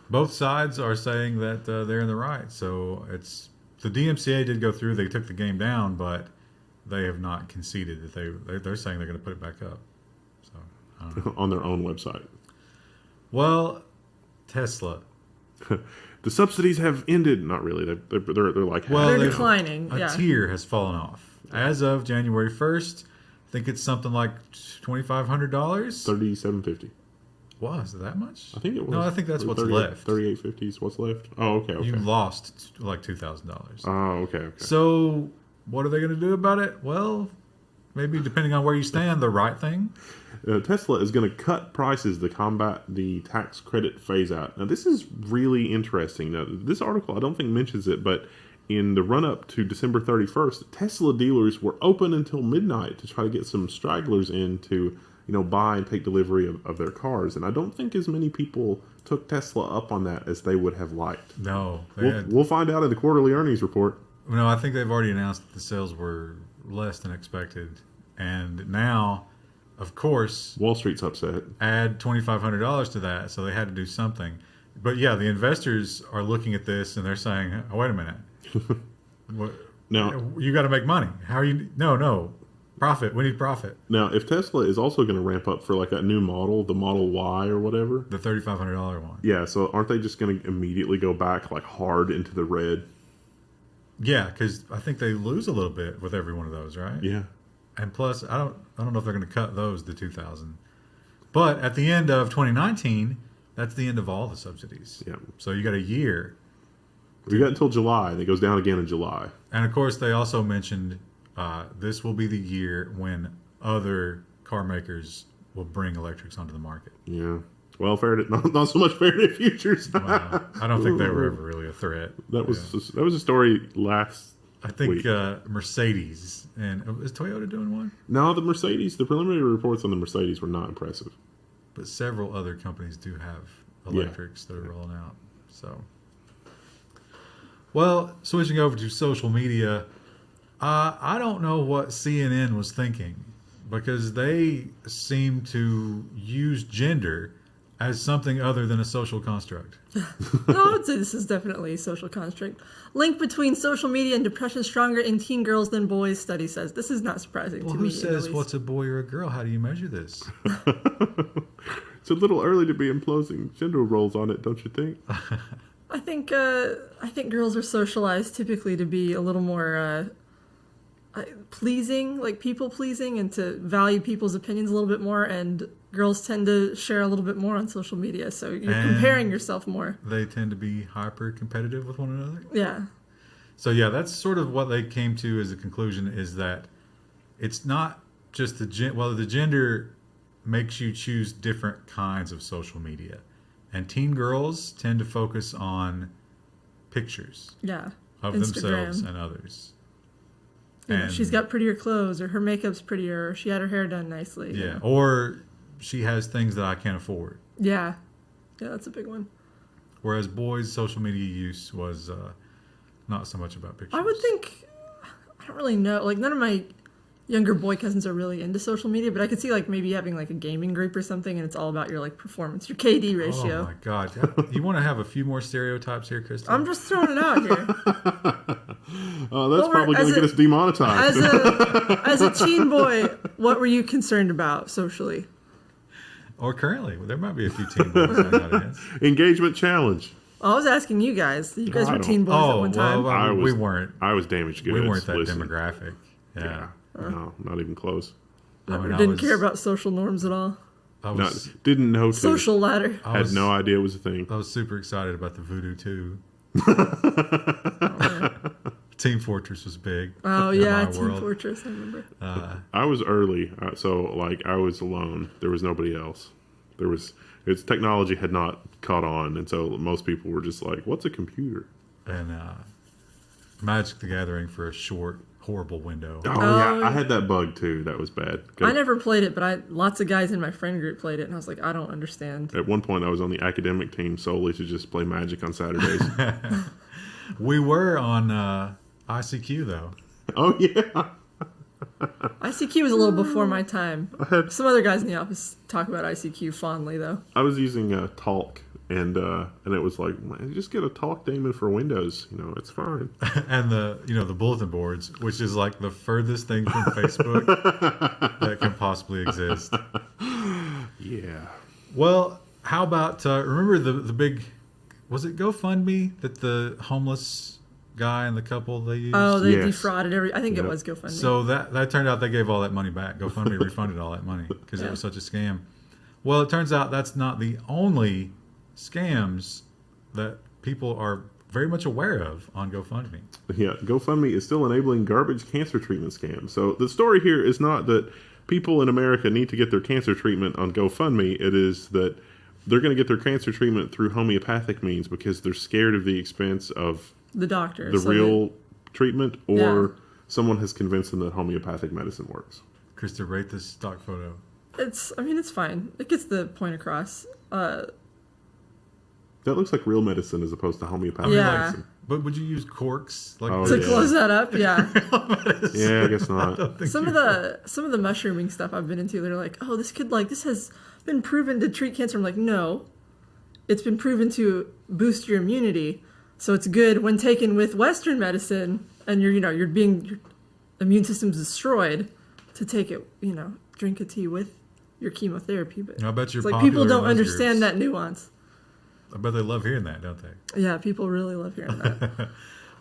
Both sides are saying that they're in the right. So it's the DMCA did go through. They took the game down, but they have not conceded that they're saying they're going to put it back up. So I don't know. On their own website. Well, Tesla. The subsidies have ended. Not really. They're like they're declining. A tier has fallen off as of January 1st. I think it's something like $2,500. $3,750. Was it that much? I think it was. No, I think that's what's left. $3,850 is what's left. Oh, okay. You lost like $2,000. Oh, okay. So what are they going to do about it? Well, maybe depending on where you stand, the right thing. Tesla is going to cut prices to combat the tax credit phase out. Now, this is really interesting. Now, this article, I don't think mentions it, but in the run-up to December 31st, Tesla dealers were open until midnight to try to get some stragglers in to, buy and take delivery of their cars. And I don't think as many people took Tesla up on that as they would have liked. No. We'll find out in the quarterly earnings report. No, I think they've already announced that the sales were less than expected. And now, of course, Wall Street's upset. Add $2,500 to that, so they had to do something. But yeah, the investors are looking at this and they're saying, "Oh, wait a minute, now you got to make money. How are you? No, profit. We need profit." Now, if Tesla is also going to ramp up for like a new model, the Model Y or whatever, the $3,500 one. Yeah, so aren't they just going to immediately go back like hard into the red? Yeah, because I think they lose a little bit with every one of those, right? Yeah. And plus, I don't know if they're going to cut those to 2,000. But at the end of 2019, that's the end of all the subsidies. Yeah. So you got a year. We got until July, and it goes down again in July. And of course, they also mentioned this will be the year when other car makers will bring electrics onto the market. Yeah. Well, not so much Faraday Futures. Wow. I don't think they were ever really a threat. That was a story last. I think Mercedes and is Toyota doing one? No, the preliminary reports on the Mercedes were not impressive. But several other companies do have electrics that are rolling out. So, well, switching over to social media, I don't know what CNN was thinking because they seem to use gender as something other than a social construct. No, I would say this is definitely a social construct. Link between social media and depression stronger in teen girls than boys, study says. This is not surprising to me. Who says what's a boy or a girl? How do you measure this? It's a little early to be imposing gender roles on it, don't you think? I think girls are socialized typically to be a little more pleasing, like people pleasing, and to value people's opinions a little bit more, and girls tend to share a little bit more on social media, so you're comparing yourself more. They tend to be hyper competitive with one another. Yeah. So yeah, that's sort of what they came to as a conclusion, is that it's not just the gender makes you choose different kinds of social media, and teen girls tend to focus on pictures of Instagram. themselves and others. And she's got prettier clothes, or her makeup's prettier, or she had her hair done nicely. Yeah, or she has things that I can't afford. Yeah, that's a big one. Whereas boys' social media use was not so much about pictures. I would think, I don't really know, like none of my younger boy cousins are really into social media, but I could see like maybe having like a gaming group or something, and it's all about your like performance, your KD ratio. Oh my God. You want to have a few more stereotypes here, Kristen? I'm just throwing it out here. That's probably going to get us demonetized. As a teen boy, what were you concerned about socially? Or currently. There might be a few teen boys on the audience. Engagement challenge. I was asking you guys. You guys were teen boys at one time. Well, we weren't. I was damaged goods. We weren't that demographic. Yeah. No, not even close. Didn't care about social norms at all. Didn't know. Social ladder. Had no idea it was a thing. I was super excited about the Voodoo 2. Team Fortress was big. Oh yeah, Team Fortress. I remember. I was early, so like I was alone. There was nobody else. Its technology had not caught on, and so most people were just like, "What's a computer?" And Magic the Gathering for a short, horrible window. Oh yeah, I had that bug too. That was bad. I never played it, but lots of guys in my friend group played it, and I was like, I don't understand. At one point, I was on the academic team solely to just play Magic on Saturdays. We were on ICQ though. Oh yeah. ICQ was a little before my time. Some other guys in the office talk about ICQ fondly though. I was using Talk And it was like, man, just get a talk daemon for Windows. It's fine. And the bulletin boards, which is like the furthest thing from Facebook that can possibly exist. Yeah. Well, how about remember the big, was it GoFundMe that the homeless guy and the couple they used? Oh, they Yes. defrauded I think it was GoFundMe. So that turned out they gave all that money back. GoFundMe refunded all that money because it was such a scam. Well, it turns out that's not the only scams that people are very much aware of on GoFundMe. Yeah, GoFundMe is still enabling garbage cancer treatment scams. So the story here is not that people in America need to get their cancer treatment on GoFundMe. It is that they're going to get their cancer treatment through homeopathic means because they're scared of the expense of the doctor. the real treatment, or someone has convinced them that homeopathic medicine works. Krista, rate this stock photo. It's fine. It gets the point across. That looks like real medicine as opposed to homeopathic Yeah. medicine. But would you use corks Oh, To yeah. close that up, yeah. Yeah, I guess not. Some of the mushrooming stuff I've been into, they're like, oh, this has been proven to treat cancer. I'm like, no, it's been proven to boost your immunity, so it's good when taken with Western medicine, and your immune system's destroyed, to take it, drink a tea with your chemotherapy. But I bet you're it's like popular people don't in those understand groups. that nuance. I bet they love hearing that, don't they? Yeah, people really love hearing that.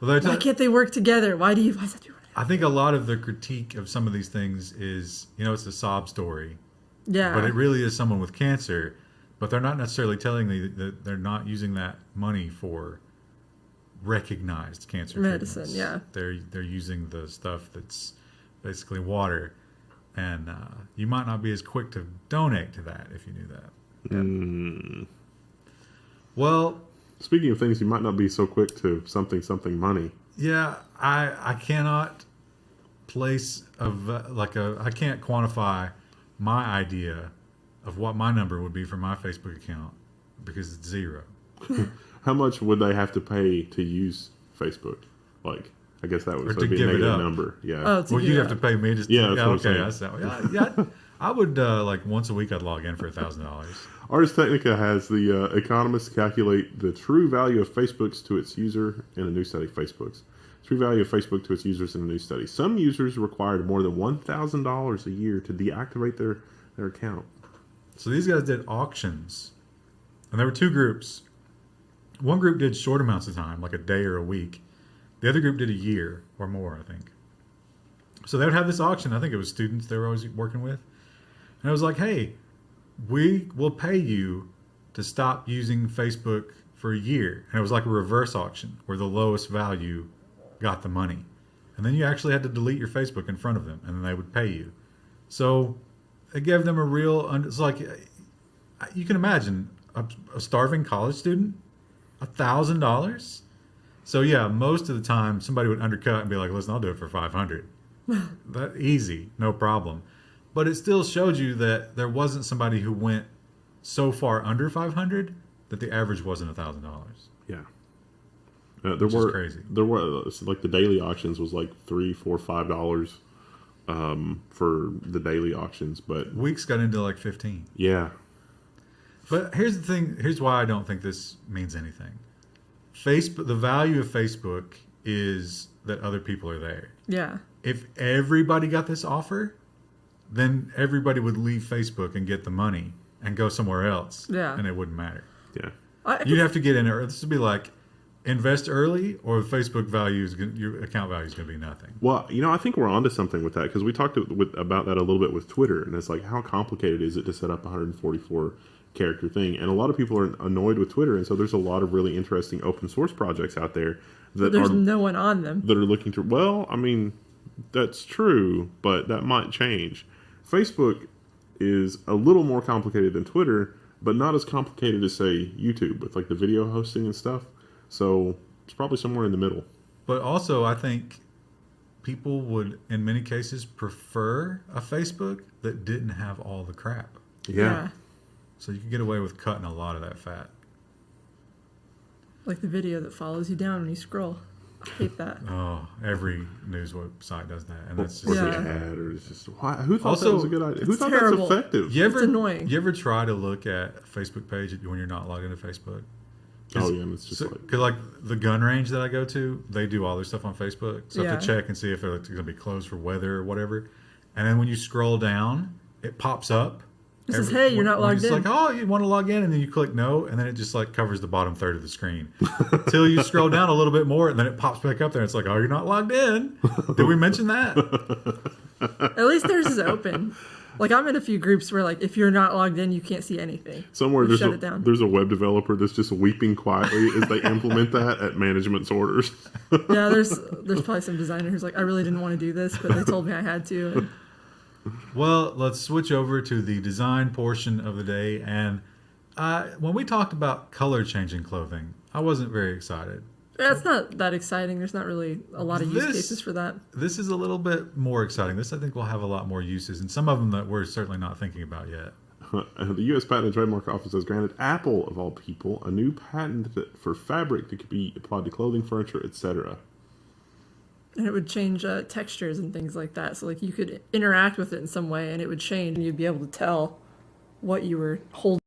Well, Why can't they work together? Why is that doing it? I think a lot of the critique of some of these things is, it's a sob story. Yeah. But it really is someone with cancer, but they're not necessarily telling me that they're not using that money for recognized cancer Medicine, treatments. They're using the stuff that's basically water, and you might not be as quick to donate to that if you knew that. Well, Speaking of things you might not be so quick to something money. yeah, I cannot place I can't quantify my idea of what my number would be for my Facebook account because it's zero. How much would they have to pay to use Facebook? Like, I guess that Or would to be a give it negative up. number. Yeah. Oh, Well, you'd have to pay me just Yeah, that's what I'm okay. saying. Yeah, I would like once a week I'd log in for $1,000. Ars Technica has the economists calculate the true value of Facebook's to its user in a new study. True value of Facebook to its users in a new study. Some users required more than $1,000 a year to deactivate their account. So these guys did auctions, and there were two groups. One group did short amounts of time, like a day or a week. The other group did a year or more, I think. So they would have this auction. I think it was students they were always working with. And it was like, hey, we will pay you to stop using Facebook for a year. And it was like a reverse auction where the lowest value got the money. And then you actually had to delete your Facebook in front of them, and then they would pay you. So it gave them a real, it's like, you can imagine a starving college student, $1,000. So yeah, most of the time somebody would undercut and be like, listen, I'll do it for 500. That easy, no problem. But it still showed you that there wasn't somebody who went so far under 500 that the average wasn't $1,000. Yeah. Which is crazy. There were like the daily auctions was like $3, $4, $5 for the daily auctions, but Weeks got into like 15. yeah, But here's the thing. Here's why I don't think this means anything. Facebook, the value of Facebook is that other people are there. Yeah. If everybody got this offer, then everybody would leave Facebook and get the money and go somewhere else. Yeah. And it wouldn't matter. yeah. You'd have to get in there. This would be like invest early, or Facebook value is your account value is going to be nothing. Well, I think we're onto something with that because we talked about that a little bit with Twitter, and it's like how complicated is it to set up a 144 character thing, and a lot of people are annoyed with Twitter, and so there's a lot of really interesting open source projects out there that There's no one on them. that are looking to. Well, I mean, that's true, but that might change. Facebook is a little more complicated than Twitter, but not as complicated as say YouTube with like the video hosting and stuff. So it's probably somewhere in the middle. But also, I think people would, in many cases, prefer a Facebook that didn't have all the crap. Yeah. So you can get away with cutting a lot of that fat. Like the video that follows you down when you scroll. hate that. Oh, every news website does that, and that's Or just the Yeah. ad, or it's just why? Who thought Also, that was a good idea? Who it's thought terrible. that's effective? You annoying. You ever try to look at a Facebook page when you're not logged into Facebook? Oh yeah, and it's just like Because like the gun range that I go to, they do all their stuff on Facebook, so I have to Yeah. check and see if they're going to be closed for weather or whatever. And then when you scroll down, it pops up. It says, "Hey, you're not logged It's in." like, oh, you want to log in, and then you click no, and then it just like covers the bottom third of the screen until you scroll down a little bit more, and then it pops back up there. It's like, oh, you're not logged in. Did we mention that? At least theirs is open. Like I'm in a few groups where like if you're not logged in, you can't see anything. somewhere You there's shut it down. there's a web developer that's just weeping quietly as they implement that at management's orders. Yeah, there's probably some designer who's like, I really didn't want to do this, but they told me I had to. And Well, let's switch over to the design portion of the day. And when we talked about color changing clothing, I wasn't very excited. yeah, it's not that exciting. There's not really a lot of use This- cases for that. This is a little bit more exciting. This, I think, will have a lot more uses, and some of them that we're certainly not thinking about yet. The U.S. Patent and Trademark Office has granted Apple, of all people, a new patent for fabric that could be applied to clothing, furniture, etc. And it would change textures and things like that. So like you could interact with it in some way, and it would change, and you'd be able to tell what you were holding.